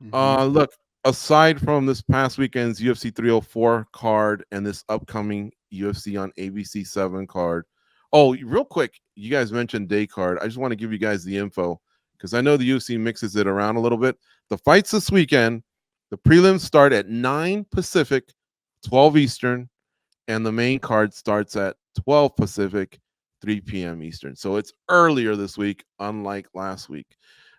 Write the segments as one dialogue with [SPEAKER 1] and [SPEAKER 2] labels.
[SPEAKER 1] Look, aside from this past weekend's UFC 304 card and this upcoming UFC on ABC 7 card. Oh, real quick, you guys mentioned day card. I just want to give you guys the info because I know the UFC mixes it around a little bit. The fights this weekend, the prelims start at 9 Pacific, 12 Eastern, and the main card starts at 12 Pacific, 3 p.m. Eastern. So it's earlier this week, unlike last week.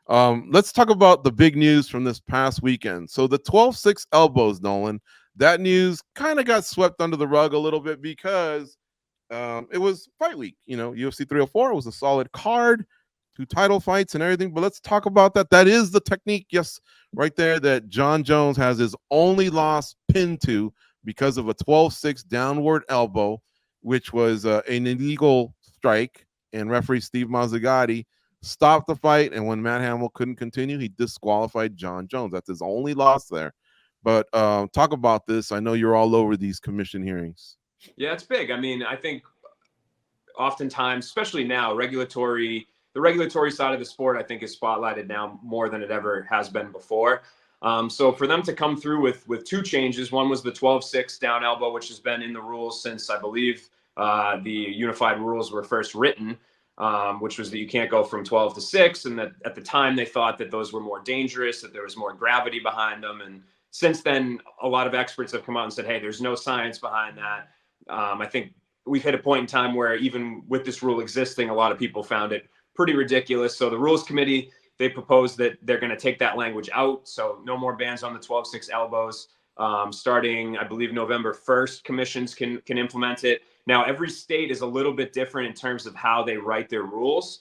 [SPEAKER 1] Let's talk about the big news from this past weekend. So the 12-6 elbows, Nolan, that news kind of got swept under the rug a little bit because it was fight week. You know, UFC 304 was a solid card, 2 title fights and everything. But let's talk about that. That is the technique, yes, right there, that John Jones has his only loss pinned to because of a 12-6 downward elbow, which was an illegal strike. And referee Steve Mazzagatti stopped the fight. And when Matt Hamill couldn't continue, he disqualified John Jones. That's his only loss there. But talk about this. I know you're all over these commission hearings.
[SPEAKER 2] Yeah, it's big. I mean, I think oftentimes, especially now, the regulatory side of the sport, I think, is spotlighted now more than it ever has been before. So for them to come through with 2 changes, one was the 12-6 down elbow, which has been in the rules since, I believe, the unified rules were first written, which was that you can't go from 12 to 6. And that at the time they thought that those were more dangerous, that there was more gravity behind them. And since then, a lot of experts have come out and said, hey, there's no science behind that. I think we've hit a point in time where even with this rule existing, a lot of people found it pretty ridiculous. So the rules committee, they proposed that they're going to take that language out. So no more bans on the 12-6 elbows. Starting, I believe, November 1st, commissions can implement it. Now, every state is a little bit different in terms of how they write their rules.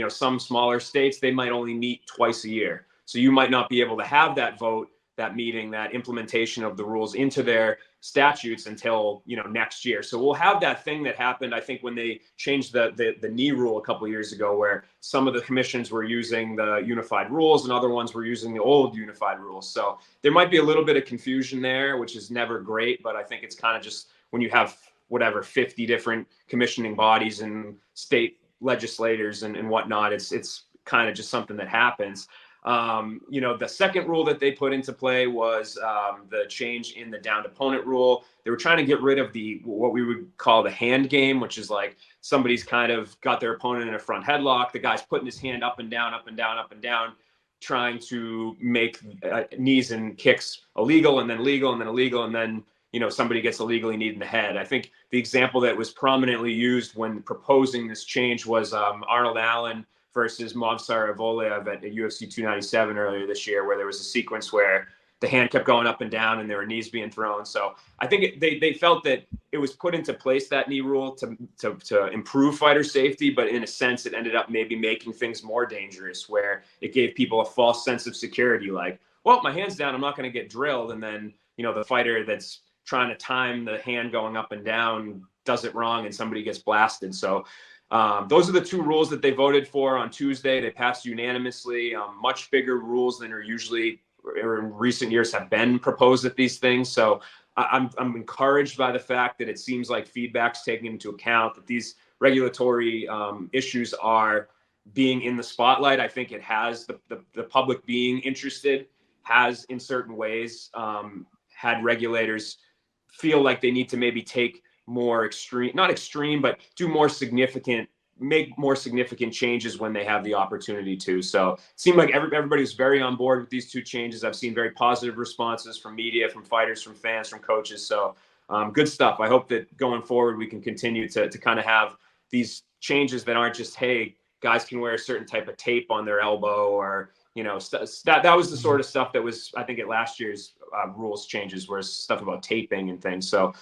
[SPEAKER 2] Some smaller states, they might only meet twice a year. So you might not be able to have that vote, that meeting, that implementation of the rules into their statutes until next year. So we'll have that thing that happened, I think, when they changed the knee rule a couple of years ago, where some of the commissions were using the unified rules and other ones were using the old unified rules. So there might be a little bit of confusion there, which is never great, but I think it's kind of just when you have 50 different commissioning bodies and state legislators and whatnot, it's kind of just something that happens. The second rule that they put into play was the change in the downed opponent rule. They were trying to get rid of what we would call the hand game, which is like somebody's kind of got their opponent in a front headlock. The guy's putting his hand up and down, up and down, up and down, trying to make knees and kicks illegal and then legal and then illegal. And then, somebody gets illegally kneed in the head. I think the example that was prominently used when proposing this change was Arnold Allen versus Movsar Evloev at UFC 297 earlier this year, where there was a sequence where the hand kept going up and down and there were knees being thrown. So I think they felt that it was put into place, that knee rule, to improve fighter safety, but in a sense it ended up maybe making things more dangerous, where it gave people a false sense of security, like, well, my hand's down, I'm not going to get drilled. And then, the fighter that's trying to time the hand going up and down does it wrong and somebody gets blasted. So those are the 2 rules that they voted for on Tuesday. They passed unanimously. Much bigger rules than are usually, or in recent years, have been proposed at these things. So I'm encouraged by the fact that it seems like feedback's taken into account, that these regulatory issues are being in the spotlight. I think it has the public being interested has in certain ways had regulators feel like they need to maybe take more not extreme, but make more significant changes when they have the opportunity to. So it seemed like everybody was very on board with these 2 changes. I've seen very positive responses from media, from fighters, from fans, from coaches. So good stuff. I hope that going forward, we can continue to kind of have these changes that aren't just, hey, guys can wear a certain type of tape on their elbow, or that was the sort of stuff that was, I think, at last year's rules changes, where stuff about taping and things. So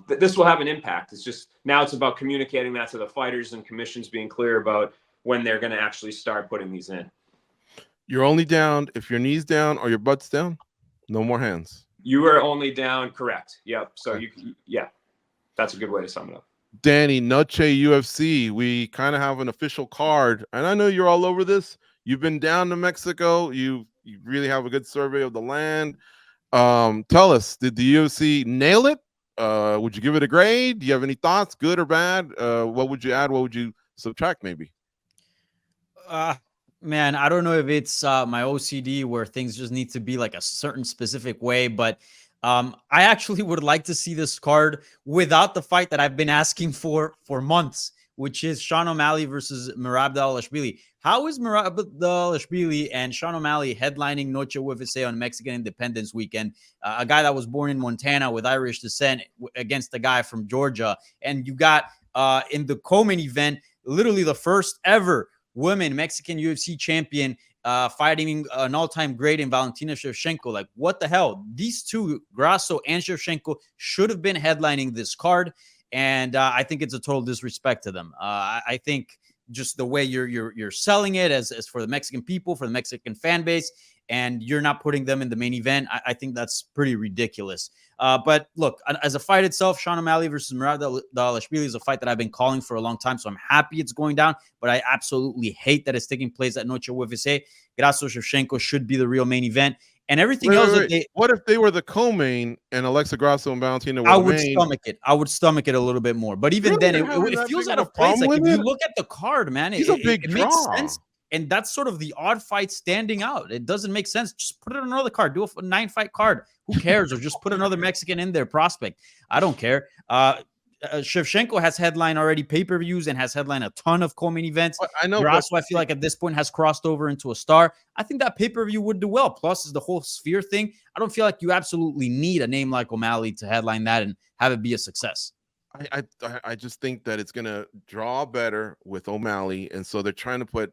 [SPEAKER 2] this will have an impact. It's just now it's about communicating that to the fighters and commissions being clear about when they're going to actually start putting these in.
[SPEAKER 1] You're only down if your knee's down or your butt's down. No more hands.
[SPEAKER 2] You are only down, correct? Yep. So that's a good way to sum it up.
[SPEAKER 1] Danny, Noche UFC. We kind of have an official card, and I know you're all over this. You've been down to Mexico. You really have a good survey of the land. Tell us, did the UFC nail it? Would you give it a grade? Do you have any thoughts, good or bad? What would you add? What would you subtract, maybe?
[SPEAKER 3] Man, I don't know if it's my OCD where things just need to be like a certain specific way, but I actually would like to see this card without the fight that I've been asking for months, which is Sean O'Malley versus Merab Dvalishvili. How is Merab Dvalishvili and Sean O'Malley headlining Noche UFC on Mexican Independence Weekend? A guy that was born in Montana with Irish descent against a guy from Georgia, and you got in the co-main event, literally the first ever women Mexican UFC champion fighting an all-time great in Valentina Shevchenko. Like, what the hell? These two, Grasso and Shevchenko, should have been headlining this card, and I think it's a total disrespect to them. I think just the way you're selling it as for the Mexican people, for the Mexican fan base, and you're not putting them in the main event. I think that's pretty ridiculous. But look, as a fight itself, Sean O'Malley versus Merab Dvalishvili is a fight that I've been calling for a long time, so I'm happy it's going down, but I absolutely hate that it's taking place at Noche UFC. Grasso Shevchenko should be the real main event. And everything else that they...
[SPEAKER 1] What if they were the co-main and Alexa Grasso and Valentina were
[SPEAKER 3] I
[SPEAKER 1] the
[SPEAKER 3] would
[SPEAKER 1] main?
[SPEAKER 3] stomach it. I would stomach it a little bit more. But even
[SPEAKER 1] Really?
[SPEAKER 3] then, it feels out of place. Like, if you look at the card, man,
[SPEAKER 1] He's a big
[SPEAKER 3] it
[SPEAKER 1] draw.
[SPEAKER 3] makes sense. And that's sort of the odd fight standing out. It doesn't make sense. Just put it on another card. Do a 9-fight card. Who cares? Or just put another Mexican in there, prospect. I don't care. Shevchenko has headline already pay-per-views and has headline a ton of co-main events.
[SPEAKER 1] I know.
[SPEAKER 3] Grasso, I feel like at this point has crossed over into a star. I think that pay-per-view would do well. Plus is the whole Sphere thing. I don't feel like you absolutely need a name like O'Malley to headline that and have it be a success.
[SPEAKER 1] I just think that it's gonna draw better with O'Malley, and so they're trying to put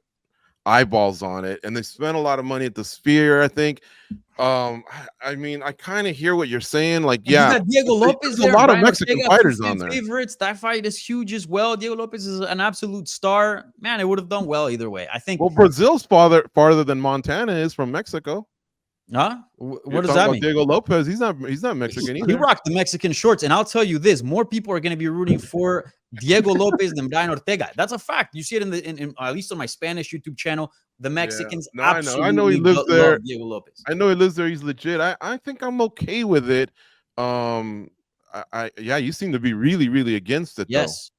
[SPEAKER 1] eyeballs on it, and they spent a lot of money at the Sphere, I think. I mean, I kind of hear what you're saying. Like,
[SPEAKER 3] and
[SPEAKER 1] yeah,
[SPEAKER 3] you got Diego Lopez there,
[SPEAKER 1] a lot
[SPEAKER 3] Brian
[SPEAKER 1] of Mexican
[SPEAKER 3] Ortega,
[SPEAKER 1] fighters on there.
[SPEAKER 3] Favorites. That fight is huge as well. Diego Lopez is an absolute star. Man, it would have done well either way. I think.
[SPEAKER 1] Well, Brazil's farther than Montana is from Mexico.
[SPEAKER 3] Huh? What does that mean?
[SPEAKER 1] Diego Lopez, he's not Mexican either.
[SPEAKER 3] He rocked the Mexican shorts, and I'll tell you this: more people are going to be rooting for Diego Lopez than Brian Ortega. That's a fact. You see it in at least on my Spanish YouTube channel. The Mexicans absolutely
[SPEAKER 1] I know he lives there.
[SPEAKER 3] Diego Lopez.
[SPEAKER 1] I know he lives there. He's legit. I think I'm okay with it. Yeah, you seem to be really, really against it.
[SPEAKER 3] Yes.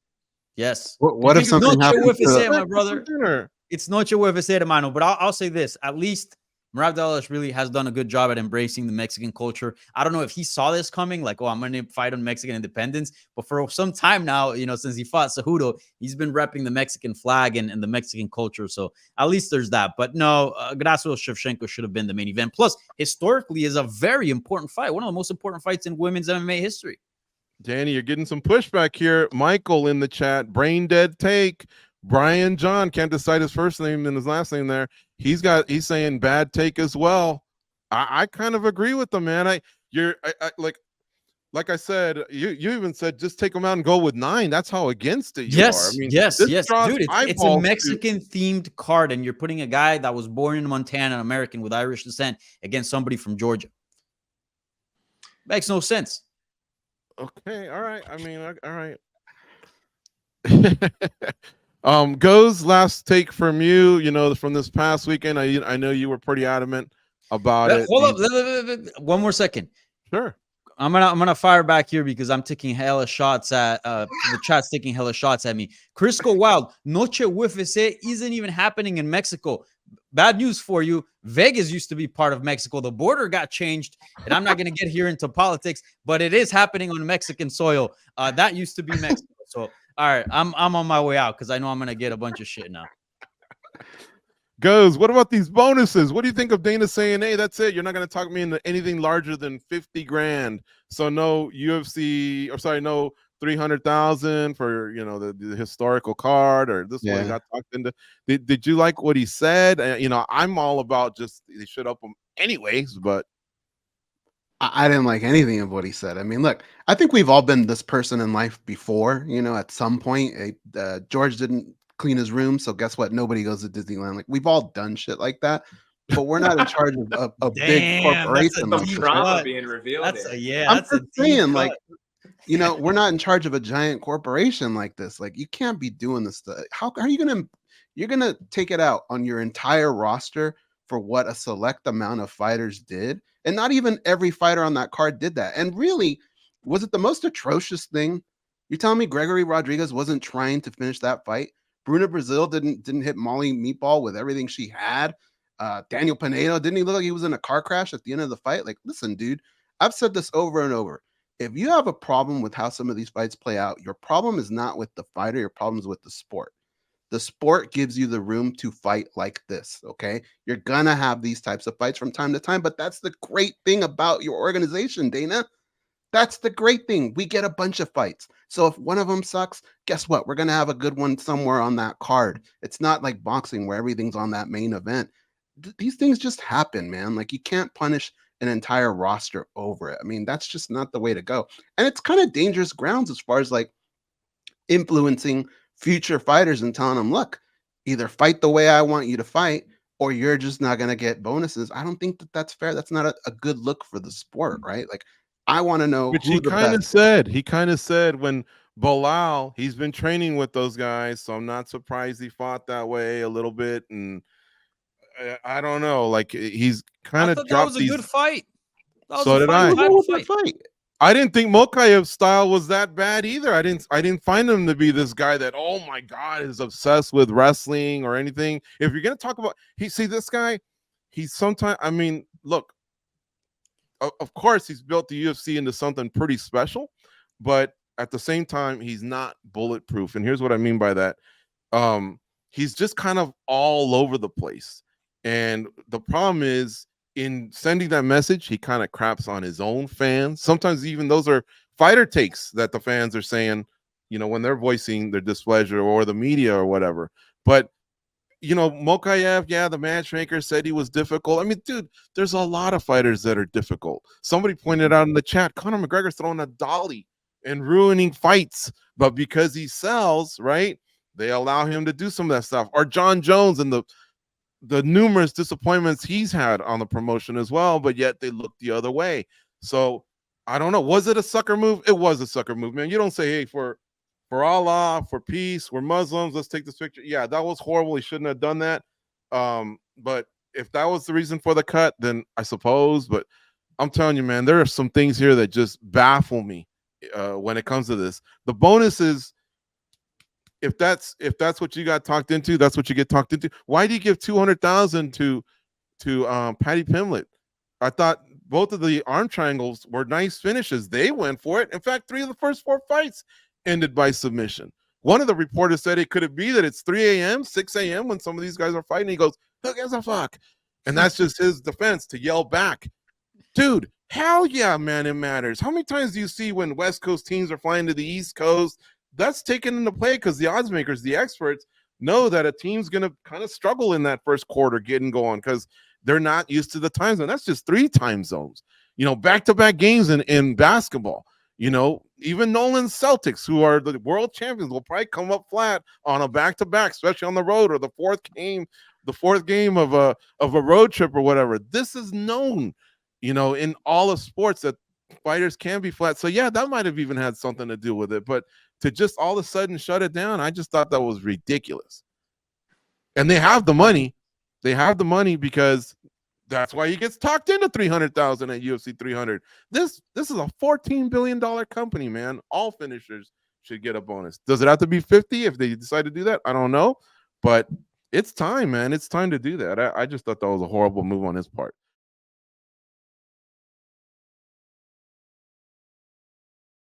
[SPEAKER 1] Though.
[SPEAKER 3] Yes.
[SPEAKER 4] What if something happens?
[SPEAKER 3] My brother. It's Noche UFC, hermano. But I'll say this: at least Merab Dvalishvili has done a good job at embracing the Mexican culture. I don't know if he saw this coming, like, oh, I'm going to fight on Mexican independence. But for some time now, since he fought Cejudo, he's been repping the Mexican flag and the Mexican culture. So at least there's that. But no, Grasso Shevchenko should have been the main event. Plus, historically, is a very important fight. One of the most important fights in women's MMA history.
[SPEAKER 1] Danny, you're getting some pushback here. Michael in the chat, brain dead take. Brian John can't decide his first name and his last name there. He's saying bad take as well. I kind of agree with them, man. Like I said, you even said just take them out and go with 9. That's how against it you are. I mean,
[SPEAKER 3] yes, dude. It's a Mexican themed card, and you're putting a guy that was born in Montana, an American with Irish descent, against somebody from Georgia. Makes no sense.
[SPEAKER 1] Okay, all right. I mean, all right. Goes last take from you. From this past weekend. I know you were pretty adamant about it.
[SPEAKER 3] Hold up, one more second.
[SPEAKER 1] Sure.
[SPEAKER 3] I'm gonna fire back here because I'm taking hella shots at the chat's taking hella shots at me. Crisco Wild, Noche UFC isn't even happening in Mexico. Bad news for you. Vegas used to be part of Mexico. The border got changed, and I'm not gonna get here into politics, but it is happening on Mexican soil. That used to be Mexico. So all right, I'm on my way out because I know I'm gonna get a bunch of shit now.
[SPEAKER 1] Goes, what about these bonuses? What do you think of Dana saying, hey, that's it, you're not going to talk me into anything larger than 50 grand, so no UFC, or sorry, no 300,000 for the historical card, or this one got talked into? Did you like what he said? I'm all about just they should up them anyways, but
[SPEAKER 4] I didn't like anything of what he said. I mean, look, I think we've all been this person in life before. At some point, George didn't clean his room, so guess what? Nobody goes to Disneyland. Like, we've all done shit like that, but we're not in charge of a big corporation.
[SPEAKER 2] That's some drama being revealed.
[SPEAKER 4] I'm just saying, like, we're not in charge of a giant corporation like this. Like, you can't be doing this stuff. How are you you're gonna take it out on your entire roster for what a select amount of fighters did? And not even every fighter on that card did that. And really, was it the most atrocious thing? You're telling me Gregory Rodriguez wasn't trying to finish that fight? Bruna Brazil didn't hit Molly Meatball with everything she had. Daniel Pinedo, didn't he look like he was in a car crash at the end of the fight? Like, listen, dude, I've said this over and over. If you have a problem with how some of these fights play out, your problem is not with the fighter, your problem is with the sport. The sport gives you the room to fight like this, okay? You're gonna have these types of fights from time to time, but that's the great thing about your organization, Dana. That's the great thing. We get a bunch of fights. So if one of them sucks, guess what? We're going to have a good one somewhere on that card. It's not like boxing where everything's on that main event. These things just happen, man. Like, you can't punish an entire roster over it. I mean, that's just not the way to go. And it's kind of dangerous grounds as far as like influencing future fighters and telling them, look, either fight the way I want you to fight, or you're just not going to get bonuses. I don't think that that's fair. That's not a good look for the sport, right? Like, I want to know
[SPEAKER 1] Which
[SPEAKER 4] who
[SPEAKER 1] he
[SPEAKER 4] the
[SPEAKER 1] kind of
[SPEAKER 4] best.
[SPEAKER 1] said. He kind of said when Bilal, he's been training with those guys, so I'm not surprised he fought that way a little bit. And I don't know, like he's
[SPEAKER 3] I
[SPEAKER 1] kind of
[SPEAKER 3] thought that was
[SPEAKER 1] dropped
[SPEAKER 3] a good
[SPEAKER 1] these.
[SPEAKER 3] fight. That was
[SPEAKER 1] So
[SPEAKER 3] a
[SPEAKER 1] did
[SPEAKER 3] fight
[SPEAKER 1] I.
[SPEAKER 4] What's wrong
[SPEAKER 3] title
[SPEAKER 4] with that
[SPEAKER 3] fight.
[SPEAKER 4] fight?
[SPEAKER 1] I didn't think Mokayev's style was that bad either. I didn't find him to be this guy that, oh my God, is obsessed with wrestling or anything. If you're gonna talk about, this guy, he's sometimes. I mean, look, of course he's built the UFC into something pretty special, but at the same time he's not bulletproof. And here's what I mean by that. He's just kind of all over the place. And the problem is, in sending that message, he kind of craps on his own fans. Sometimes even those are fighter takes that the fans are saying, when they're voicing their displeasure, or the media or whatever. But Mokayev, yeah, the matchmaker said he was difficult. I mean, dude, there's a lot of fighters that are difficult. Somebody pointed out in the chat, Conor McGregor's throwing a dolly and ruining fights, but because he sells, right, they allow him to do some of that stuff. Or John Jones and the numerous disappointments he's had on the promotion as well, but yet they look the other way. So I don't know. Was it a sucker move? It was a sucker move, man. You don't say, hey, for Allah, for peace, we're Muslims, let's take this picture. Yeah, that was horrible. He shouldn't have done that. But if that was the reason for the cut, then I suppose. But I'm telling you, man, there are some things here that just baffle me when it comes to this. The bonus is, if that's what you got talked into, that's what you get talked into. Why do you give 200,000 to Patty Pimlet? I thought both of the arm triangles were nice finishes. They went for it. In fact, 3 of the first 4 fights ended by submission. One of the reporters said, it could it be that it's 3 a.m., 6 a.m. when some of these guys are fighting? He goes, who gives a fuck? And that's just his defense to yell back. Dude, hell yeah, man, it matters. How many times do you see when West Coast teams are flying to the East Coast? That's taken into play because the odds makers, the experts, know that a team's going to kind of struggle in that first quarter getting going because they're not used to the time zone. That's just 3 time zones. Back-to-back games in basketball. Even Nolan's Celtics, who are the world champions, will probably come up flat on a back-to-back, especially on the road, or the fourth game of a road trip or whatever. This is known, in all of sports, that fighters can be flat. So yeah, that might have even had something to do with it. But to just all of a sudden shut it down, I just thought that was ridiculous. And they have the money. They have the money because that's why he gets talked into 300,000 at UFC 300. This is a $14 billion company, man. All finishers should get a bonus. Does it have to be 50 if they decide to do that? I don't know, but it's time, man. It's time to do that. I just thought that was a horrible move on his part.